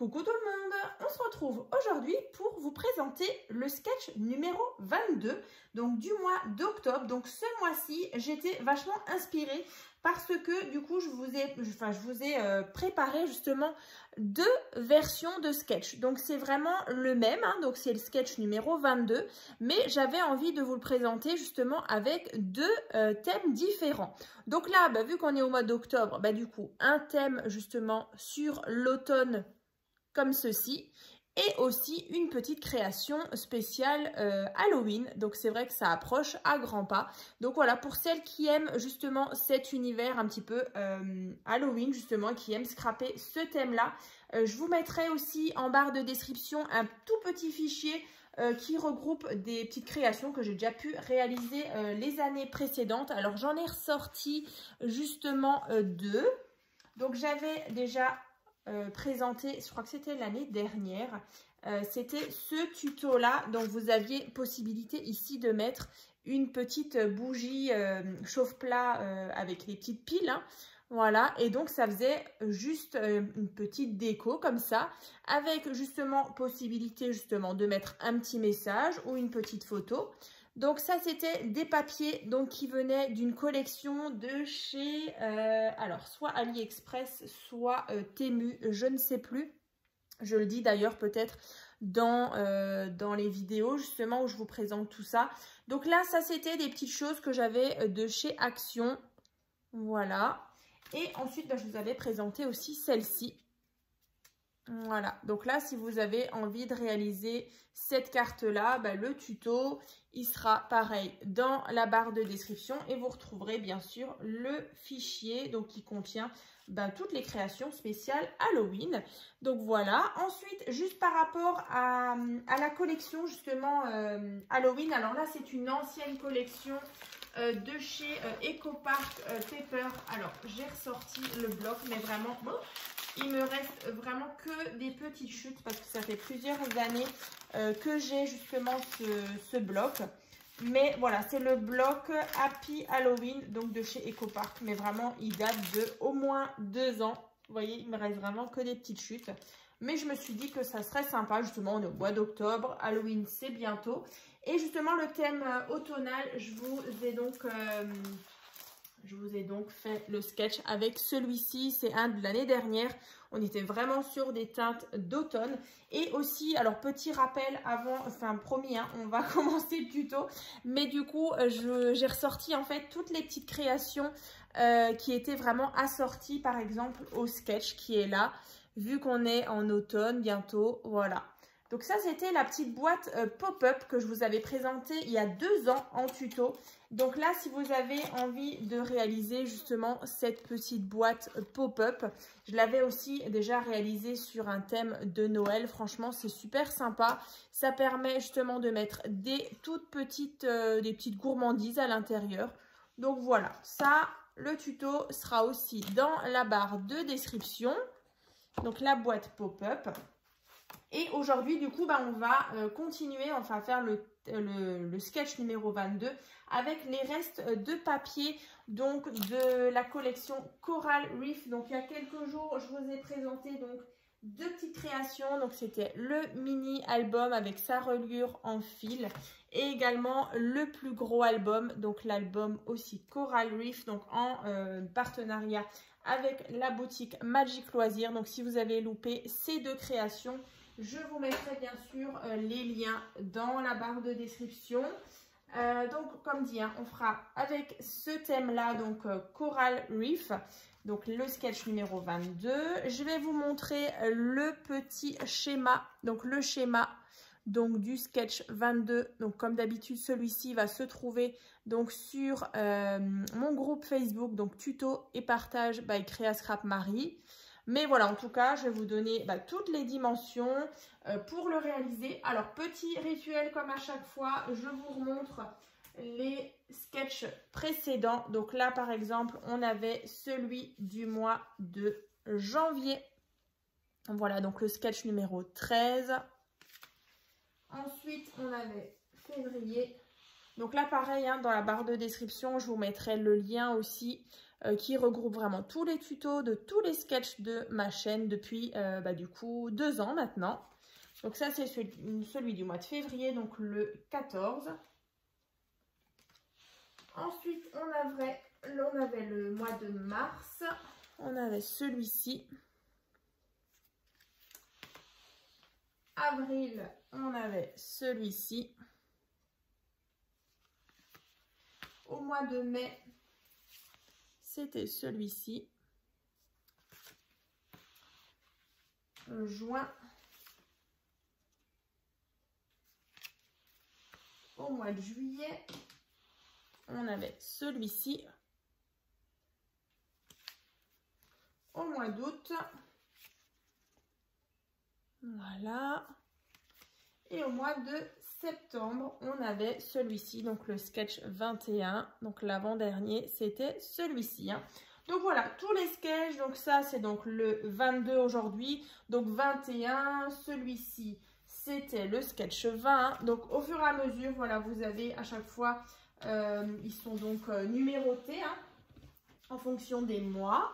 Coucou tout le monde, on se retrouve aujourd'hui pour vous présenter le sketch numéro 22, donc du mois d'octobre. Donc ce mois-ci, j'étais vachement inspirée parce que du coup, je vous ai préparé justement deux versions de sketch. Donc c'est vraiment le même, hein, donc c'est le sketch numéro 22, mais j'avais envie de vous le présenter justement avec deux thèmes différents. Donc là, vu qu'on est au mois d'octobre, du coup, un thème justement sur l'automne comme ceci, et aussi une petite création spéciale Halloween. Donc c'est vrai que ça approche à grands pas. Donc voilà, pour celles qui aiment justement cet univers un petit peu Halloween justement, qui aiment scraper ce thème-là, je vous mettrai aussi en barre de description un tout petit fichier qui regroupe des petites créations que j'ai déjà pu réaliser les années précédentes. Alors j'en ai ressorti justement deux. Donc j'avais déjà présenté, je crois que c'était l'année dernière, c'était ce tuto là. Donc vous aviez possibilité ici de mettre une petite bougie chauffe-plat avec les petites piles, hein. Voilà, et donc ça faisait juste une petite déco comme ça, avec justement possibilité justement de mettre un petit message ou une petite photo. Donc ça, c'était des papiers donc, qui venaient d'une collection de chez, alors soit AliExpress, soit Temu, je ne sais plus. Je le dis d'ailleurs peut-être dans les vidéos justement où je vous présente tout ça. Donc là, ça c'était des petites choses que j'avais de chez Action. Voilà. Et ensuite, je vous avais présenté aussi celle-ci. Voilà, donc là, si vous avez envie de réaliser cette carte-là, le tuto, il sera pareil dans la barre de description et vous retrouverez bien sûr le fichier donc, qui contient toutes les créations spéciales Halloween. Donc voilà, ensuite, juste par rapport à la collection justement Halloween, alors là, c'est une ancienne collection de chez EcoPark Paper. Alors, j'ai ressorti le bloc, mais vraiment... il me reste vraiment que des petites chutes parce que ça fait plusieurs années que j'ai justement ce bloc. Mais voilà, c'est le bloc Happy Halloween, donc de chez EcoPark. Mais vraiment, il date de au moins 2 ans. Vous voyez, il me reste vraiment que des petites chutes. Mais je me suis dit que ça serait sympa, justement, on est au mois d'octobre. Halloween, c'est bientôt. Et justement, le thème automnal, je vous ai donc fait le sketch avec celui-ci, c'est un de l'année dernière. On était vraiment sur des teintes d'automne. Et aussi, alors petit rappel avant, enfin promis, hein, on va commencer le tuto. Mais du coup, j'ai ressorti en fait toutes les petites créations qui étaient vraiment assorties par exemple au sketch qui est là. Vu qu'on est en automne bientôt, voilà. Donc ça, c'était la petite boîte pop-up que je vous avais présentée il y a 2 ans en tuto. Donc là, si vous avez envie de réaliser justement cette petite boîte pop-up, je l'avais aussi déjà réalisée sur un thème de Noël. Franchement, c'est super sympa. Ça permet justement de mettre des toutes petites, des petites gourmandises à l'intérieur. Donc voilà, ça, le tuto sera aussi dans la barre de description. Donc la boîte pop-up. Et aujourd'hui, du coup, on va continuer, enfin faire le sketch numéro 22 avec les restes de papier donc de la collection Coral Reef. Donc il y a quelques jours, je vous ai présenté donc 2 petites créations. Donc c'était le mini album avec sa reliure en fil et également le plus gros album, donc l'album aussi Coral Reef, donc en partenariat avec la boutique Magic Loisirs. Donc si vous avez loupé ces 2 créations, je vous mettrai bien sûr les liens dans la barre de description. Donc comme dit, hein, on fera avec ce thème-là, donc Coral Reef, donc le sketch numéro 22. Je vais vous montrer le petit schéma, donc le schéma donc du sketch 22. Donc comme d'habitude, celui-ci va se trouver donc sur mon groupe Facebook, donc tuto et partage by Créa Scrap Marie. Mais voilà, en tout cas, je vais vous donner toutes les dimensions pour le réaliser. Alors, petit rituel comme à chaque fois, je vous remontre les sketchs précédents. Donc là, par exemple, on avait celui du mois de janvier. Voilà, donc le sketch numéro 13. Ensuite, on avait février. Donc là, pareil, hein, dans la barre de description, je vous mettrai le lien aussi qui regroupe vraiment tous les tutos de tous les sketchs de ma chaîne depuis du coup 2 ans maintenant. Donc ça, c'est celui du mois de février, donc le 14. Ensuite, on avait le mois de mars. On avait celui-ci. Avril, on avait celui-ci. Au mois de mai, c'était celui-ci. Juin. Au mois de juillet, on avait celui-ci. Au mois d'août, voilà. Et au mois de septembre, on avait celui-ci, donc le sketch 21. Donc l'avant-dernier, c'était celui-ci. Hein. Donc voilà, tous les sketchs. Donc ça, c'est donc le 22 aujourd'hui. Donc 21, celui-ci, c'était le sketch 20. Donc au fur et à mesure, voilà, vous avez à chaque fois, ils sont donc numérotés hein, en fonction des mois.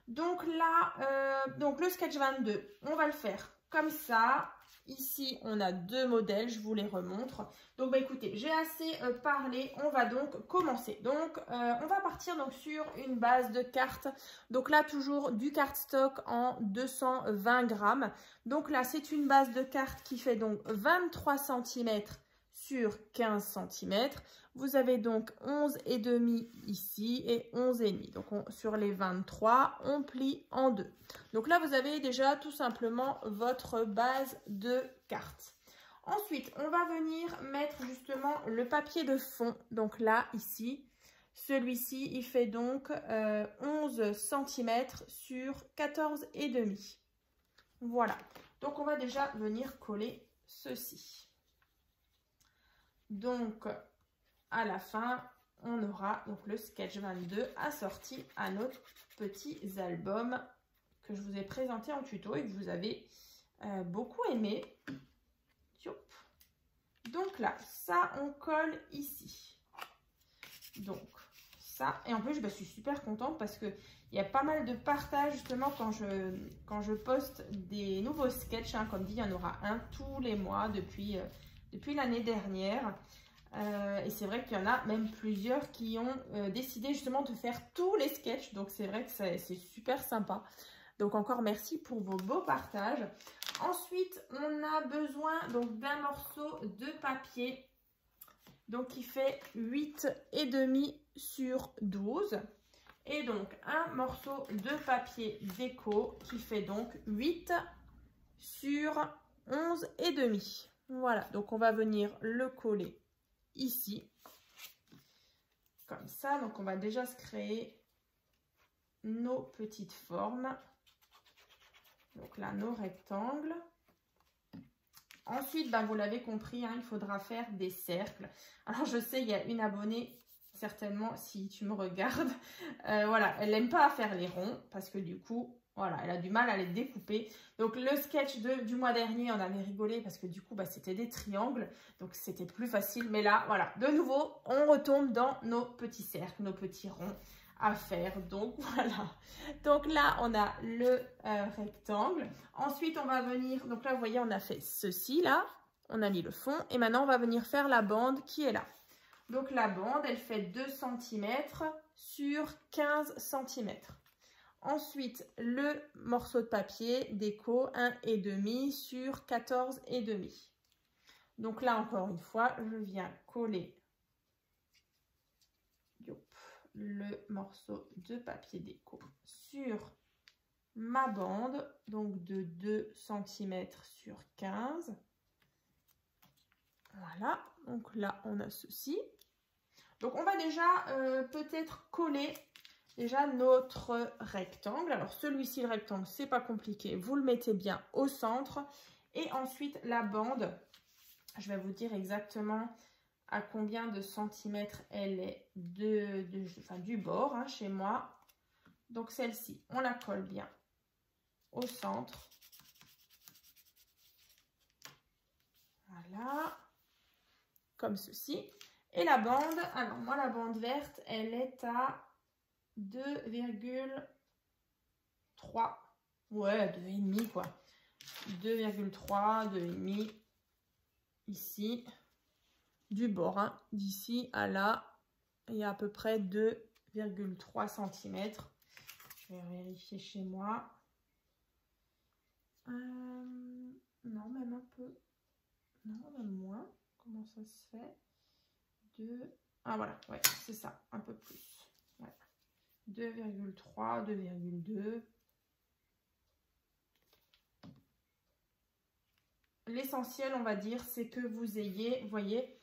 Donc là, donc le sketch 22, on va le faire comme ça. Ici, on a 2 modèles, je vous les remontre. Donc, écoutez, j'ai assez parlé, on va donc commencer. Donc, on va partir donc sur une base de cartes. Donc là, toujours du cardstock en 220 grammes. Donc là, c'est une base de cartes qui fait donc 23 cm sur 15 cm. Vous avez donc 11,5 ici et 11,5. Donc sur les 23, on plie en 2. Donc là, vous avez déjà tout simplement votre base de cartes. Ensuite, on va venir mettre justement le papier de fond. Donc là, ici, celui-ci, il fait donc 11 cm sur 14,5. Voilà. Donc, on va déjà venir coller ceci. Donc, à la fin, on aura donc le sketch 22 assorti à nos petits albums que je vous ai présentés en tuto et que vous avez beaucoup aimé. Donc là, ça, on colle ici. Donc, ça. Et en plus, je suis super contente parce qu'il y a pas mal de partage justement quand je poste des nouveaux sketchs. Hein, comme dit, il y en aura un tous les mois depuis l'année dernière. Et c'est vrai qu'il y en a même plusieurs qui ont décidé justement de faire tous les sketchs. Donc c'est vrai que c'est super sympa. Donc encore merci pour vos beaux partages. Ensuite, on a besoin donc d'un morceau de papier. Donc qui fait 8,5 sur 12. Et donc un morceau de papier déco qui fait donc 8 sur 11,5. Voilà, donc on va venir le coller ici, comme ça. Donc on va déjà se créer nos petites formes. Donc là, nos rectangles. Ensuite, vous l'avez compris, hein, il faudra faire des cercles. Alors je sais, il y a une abonnée, certainement, si tu me regardes, voilà, elle n'aime pas faire les ronds, parce que du coup, voilà, elle a du mal à les découper. Donc le sketch du mois dernier, on avait rigolé parce que du coup, c'était des triangles. Donc c'était plus facile. Mais là, voilà, de nouveau, on retombe dans nos petits cercles, nos petits ronds à faire. Donc voilà. Donc là, on a le rectangle. Ensuite, on va venir, donc là, vous voyez, on a fait ceci là. On a mis le fond. Et maintenant, on va venir faire la bande qui est là. Donc la bande, elle fait 2 cm sur 15 cm. Ensuite, le morceau de papier déco 1,5 sur 14,5. Donc là, encore une fois, je viens coller le morceau de papier déco sur ma bande, donc de 2 cm sur 15. Voilà, donc là, on a ceci. Donc, on va déjà peut-être coller déjà notre rectangle. Alors celui-ci, le rectangle, c'est pas compliqué. Vous le mettez bien au centre. Et ensuite, la bande, je vais vous dire exactement à combien de centimètres elle est du bord hein, chez moi. Donc celle-ci, on la colle bien au centre. Voilà. Comme ceci. Et la bande, alors moi la bande verte, elle est à 2,3. Ouais, 2,5 quoi. 2,3, 2,5 ici. Du bord, hein. D'ici à là, il y a à peu près 2,3 cm. Je vais vérifier chez moi. Non, même un peu. Non, même moins. Comment ça se fait? Ah voilà, ouais, c'est ça, un peu plus. Ouais. 2,3, 2,2. L'essentiel, on va dire, c'est que vous ayez, vous voyez,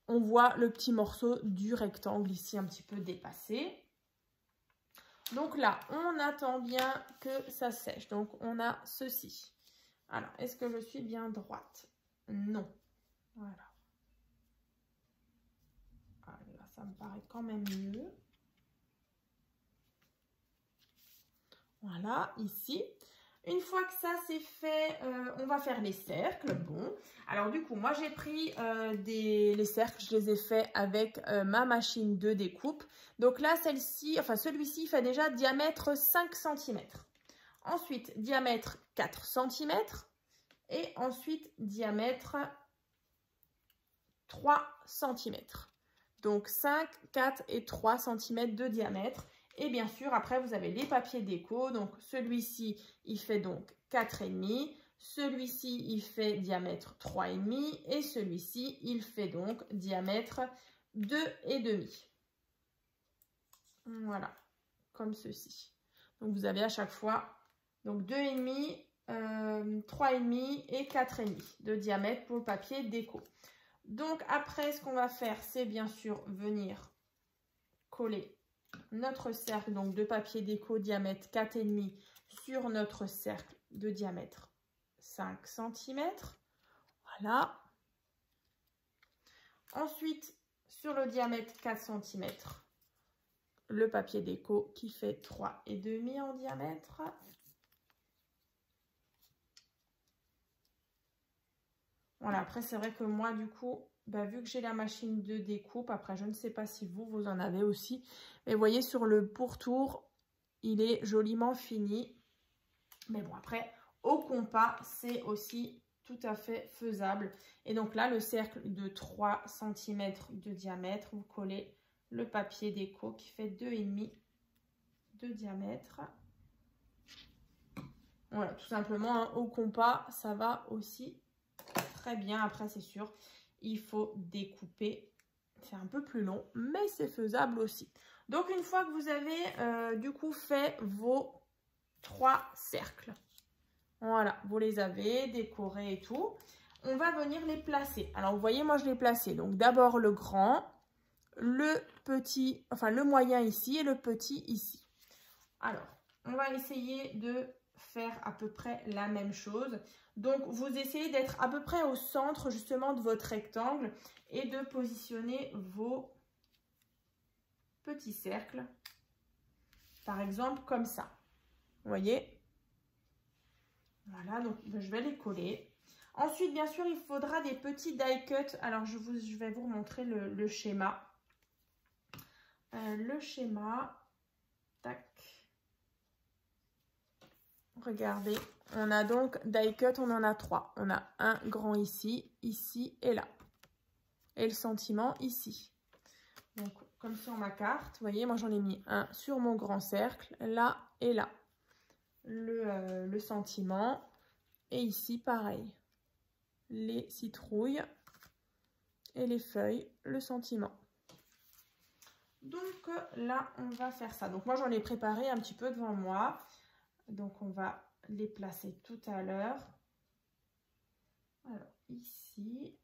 on voit le petit morceau du rectangle ici un petit peu dépassé. Donc là, on attend bien que ça sèche. Donc, on a ceci. Alors, est-ce que je suis bien droite? Non. Voilà. Ah, là, ça me paraît quand même mieux. Voilà, ici. Une fois que ça c'est fait, on va faire les cercles. Bon, alors du coup, moi j'ai pris les cercles, je les ai faits avec ma machine de découpe. Donc là, celle-ci, enfin celui-ci fait déjà diamètre 5 cm. Ensuite, diamètre 4 cm. Et ensuite, diamètre 3 cm. Donc 5, 4 et 3 cm de diamètre. Et bien sûr, après, vous avez les papiers déco. Donc, celui-ci, il fait donc 4,5. Celui-ci, il fait diamètre 3,5. Et celui-ci, il fait donc diamètre 2,5. Voilà, comme ceci. Donc, vous avez à chaque fois donc 2,5, 3,5 et 4,5 de diamètre pour le papier déco. Donc, après, ce qu'on va faire, c'est bien sûr venir coller notre cercle donc de papier déco diamètre 4,5 sur notre cercle de diamètre 5 cm. Voilà. Ensuite, sur le diamètre 4 cm, le papier déco qui fait 3,5 en diamètre. Voilà, après c'est vrai que moi du coup, vu que j'ai la machine de découpe, après je ne sais pas si vous en avez aussi, mais vous voyez sur le pourtour, il est joliment fini. Mais bon, après, au compas, c'est aussi tout à fait faisable. Et donc là, le cercle de 3 cm de diamètre, vous collez le papier déco qui fait 2,5 de diamètre. Voilà, tout simplement, hein, au compas, ça va aussi très bien. Après, c'est sûr, il faut découper. C'est un peu plus long, mais c'est faisable aussi. Donc, une fois que vous avez du coup fait vos 3 cercles, voilà, vous les avez décorés et tout, on va venir les placer. Alors, vous voyez, moi, je l'ai placé. Donc, d'abord le grand, le petit, enfin, le moyen ici et le petit ici. Alors, on va essayer de faire à peu près la même chose. Donc, vous essayez d'être à peu près au centre justement de votre rectangle et de positionner vos petits cercles, par exemple comme ça. Vous voyez? Voilà, donc je vais les coller. Ensuite, bien sûr, il faudra des petits die cuts. Alors, je vais vous remontrer le schéma. Le schéma, tac. Regardez, on a donc die cut, on en a 3. On a un grand ici, ici et là. Et le sentiment ici. Donc, comme sur ma carte, vous voyez, moi j'en ai mis un sur mon grand cercle, là et là. Le sentiment. Et ici, pareil. Les citrouilles et les feuilles, le sentiment. Donc là, on va faire ça. Donc moi, j'en ai préparé un petit peu devant moi. Donc, on va les placer tout à l'heure. Alors, ici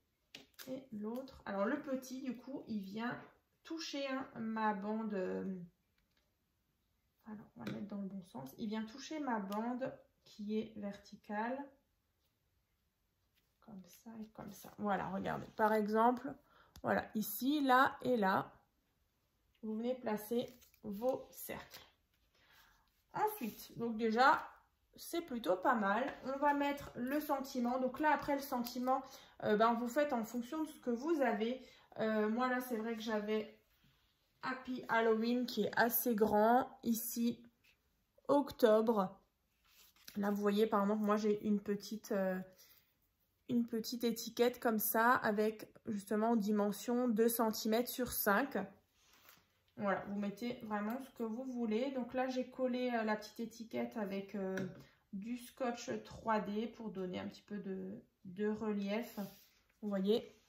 et l'autre. Alors, le petit, du coup, il vient toucher ma bande. Alors, on va le mettre dans le bon sens. Il vient toucher ma bande qui est verticale. Comme ça et comme ça. Voilà, regardez. Par exemple, voilà, ici, là et là. Vous venez placer vos cercles. Ensuite, donc déjà, c'est plutôt pas mal. On va mettre le sentiment. Donc là, après le sentiment, vous faites en fonction de ce que vous avez. Moi là c'est vrai que j'avais Happy Halloween qui est assez grand. Ici, octobre. Là vous voyez par exemple moi j'ai une petite étiquette comme ça avec justement dimension 2 cm sur 5. Voilà, vous mettez vraiment ce que vous voulez. Donc là j'ai collé la petite étiquette avec du scotch 3D pour donner un petit peu de relief. Vous voyez,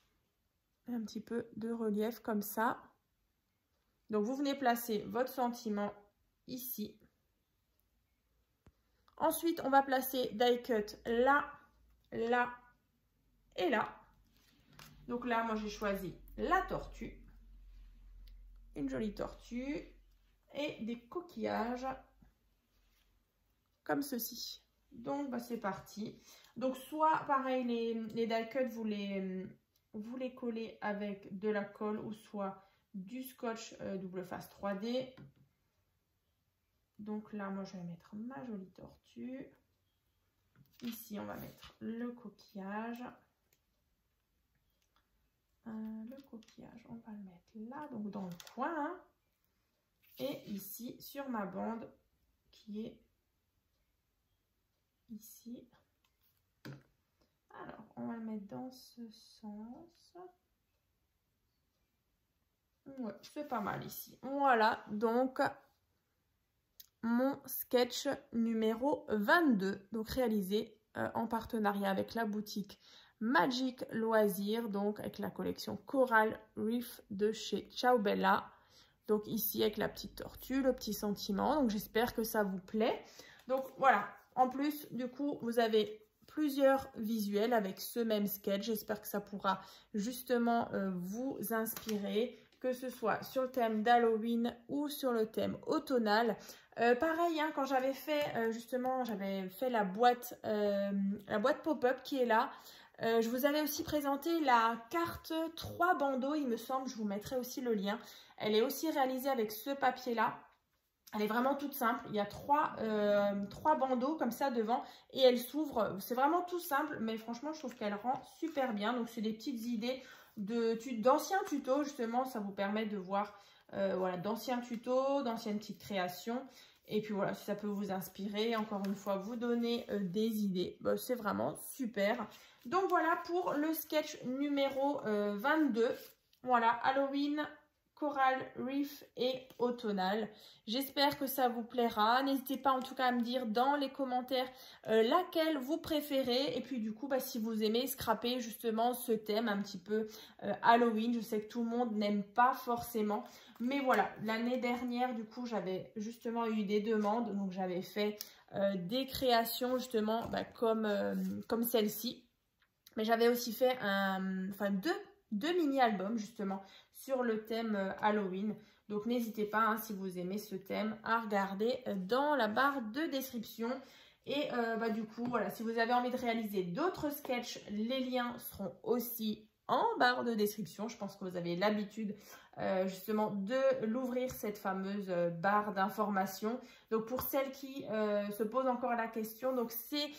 un petit peu de relief comme ça. Donc vous venez placer votre sentiment ici. Ensuite, on va placer die cut là, là et là. Donc là, moi j'ai choisi la tortue. Une jolie tortue et des coquillages comme ceci. Donc bah, c'est parti. Donc soit pareil les die cut vous les collez avec de la colle ou soit du scotch double face 3D. Donc là moi je vais mettre ma jolie tortue. Ici on va mettre le coquillage. Le coquillage on va le mettre là, donc dans le coin hein. Et ici sur ma bande qui est ici. Alors, on va le mettre dans ce sens. Ouais, c'est pas mal ici. Voilà, donc mon sketch numéro 22, donc réalisé en partenariat avec la boutique Magic Loisirs, donc avec la collection Coral Reef de chez Ciao Bella. Donc ici avec la petite tortue, le petit sentiment. Donc j'espère que ça vous plaît. Donc voilà, en plus du coup vous avez plusieurs visuels avec ce même sketch. J'espère que ça pourra justement vous inspirer, que ce soit sur le thème d'Halloween ou sur le thème automnal. Pareil, hein, quand j'avais fait justement, j'avais fait la boîte pop-up qui est là. Je vous avais aussi présenté la carte 3 bandeaux, il me semble, je vous mettrai aussi le lien. Elle est aussi réalisée avec ce papier-là. Elle est vraiment toute simple. Il y a trois bandeaux comme ça devant et elle s'ouvre. C'est vraiment tout simple, mais franchement, je trouve qu'elle rend super bien. Donc, c'est des petites idées d'anciens tutos, justement. Ça vous permet de voir voilà, d'anciens tutos, d'anciennes petites créations. Et puis voilà, si ça peut vous inspirer, encore une fois, vous donner des idées. Bah, c'est vraiment super. Donc, voilà pour le sketch numéro 22. Voilà, Halloween, Coral Reef et automnal. J'espère que ça vous plaira. N'hésitez pas en tout cas à me dire dans les commentaires laquelle vous préférez. Et puis du coup, bah, si vous aimez scraper justement ce thème un petit peu Halloween. Je sais que tout le monde n'aime pas forcément. Mais voilà, l'année dernière, du coup, j'avais justement eu des demandes. Donc j'avais fait des créations justement bah, comme celle-ci. Mais j'avais aussi fait deux mini-albums justement sur le thème Halloween. Donc n'hésitez pas, hein, si vous aimez ce thème, à regarder dans la barre de description. Et bah, du coup, voilà, si vous avez envie de réaliser d'autres sketchs, les liens seront aussi en barre de description. Je pense que vous avez l'habitude justement de l'ouvrir, cette fameuse barre d'information. Donc pour celles qui se posent encore la question, donc c'est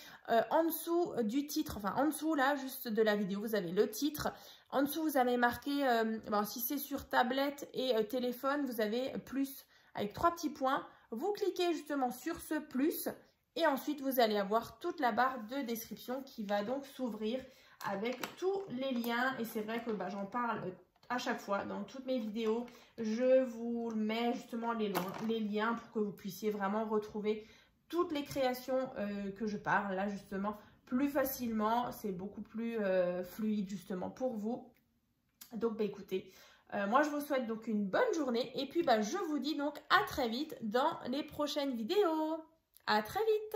en dessous du titre, enfin en dessous là juste de la vidéo, vous avez le titre. En dessous vous avez marqué, bon, si c'est sur tablette et téléphone, vous avez plus avec 3 petits points. Vous cliquez justement sur ce plus et ensuite vous allez avoir toute la barre de description qui va donc s'ouvrir avec tous les liens. Et c'est vrai que bah, j'en parle à chaque fois dans toutes mes vidéos. Je vous mets justement les liens pour que vous puissiez vraiment retrouver toutes les créations que je parle là justement plus facilement. C'est beaucoup plus fluide justement pour vous. Donc bah, écoutez, moi je vous souhaite donc une bonne journée et puis bah, je vous dis donc à très vite dans les prochaines vidéos. À très vite!